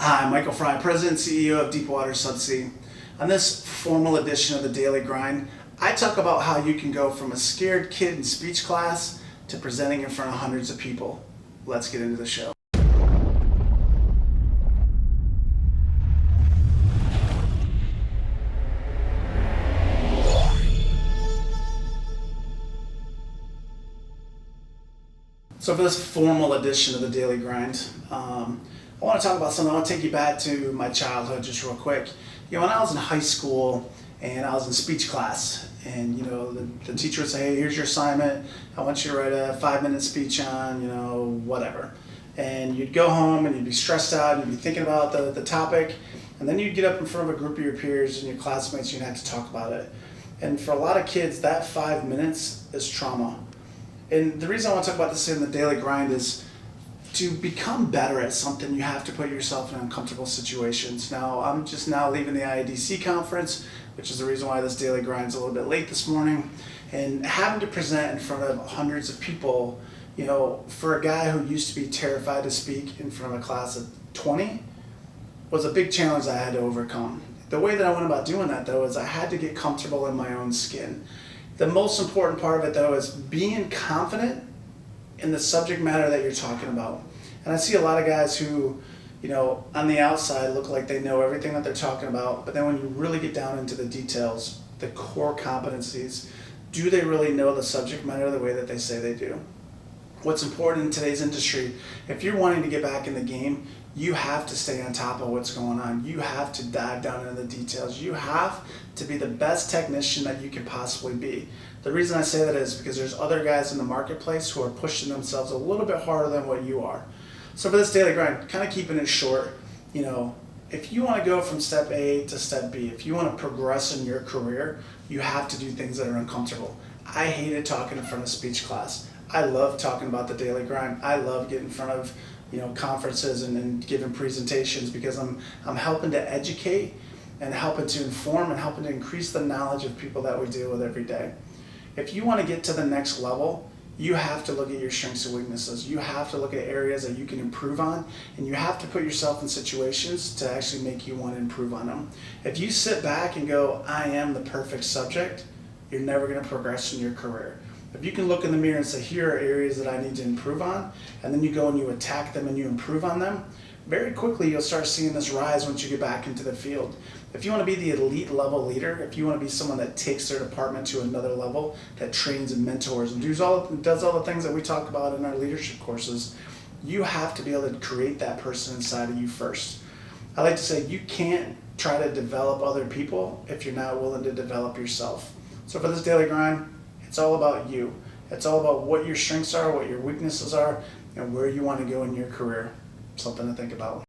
Hi, Michael Fry, President and CEO of Deepwater Subsea. On this formal edition of the Daily Grind, I talk about how you can go from a scared kid in speech class to presenting in front of hundreds of people. Let's get into the show. So for this formal edition of the Daily Grind, I want to talk about something. I want to take you back to my childhood just real quick. When I was in high school and I was in speech class, and the teacher would say, "Hey, here's your assignment. I want you to write a 5-minute speech on whatever." And you'd go home and you'd be stressed out. And you'd be thinking about the topic, and then you'd get up in front of a group of your peers and your classmates. And you'd have to talk about it. And for a lot of kids, that 5 minutes is trauma. And the reason I want to talk about this in the Daily Grind is to become better at something, you have to put yourself in uncomfortable situations. Now, I'm just now leaving the IADC conference, which is the reason why this Daily Grind is a little bit late this morning. And having to present in front of hundreds of people, for a guy who used to be terrified to speak in front of a class of 20, was a big challenge that I had to overcome. The way that I went about doing that, though, is I had to get comfortable in my own skin. The most important part of it, though, is being confident in the subject matter that you're talking about. And I see a lot of guys who, on the outside look like they know everything that they're talking about, but then when you really get down into the details, the core competencies, do they really know the subject matter the way that they say they do? What's important in today's industry, if you're wanting to get back in the game, you have to stay on top of what's going on. You have to dive down into the details. You have to be the best technician that you can possibly be. The reason I say that is because there's other guys in the marketplace who are pushing themselves a little bit harder than what you are. So for this Daily Grind, kind of keeping it short, if you want to go from step A to step B, if you want to progress in your career, you have to do things that are uncomfortable. I hated talking in front of speech class. I love talking about the Daily Grind. I love getting in front of conferences and giving presentations because I'm helping to educate and helping to inform and helping to increase the knowledge of people that we deal with every day. If you want to get to the next level, you have to look at your strengths and weaknesses. You have to look at areas that you can improve on, and you have to put yourself in situations to actually make you want to improve on them. If you sit back and go, "I am the perfect subject," you're never going to progress in your career. If you can look in the mirror and say, "Here are areas that I need to improve on," and then you go and you attack them and you improve on them, very quickly you'll start seeing this rise once you get back into the field. If you want to be the elite level leader, if you want to be someone that takes their department to another level, that trains and mentors and does all the things that we talk about in our leadership courses, you have to be able to create that person inside of you first. I like to say you can't try to develop other people if you're not willing to develop yourself. So for this Daily Grind, it's all about you. It's all about what your strengths are, what your weaknesses are, and where you want to go in your career. Something to think about.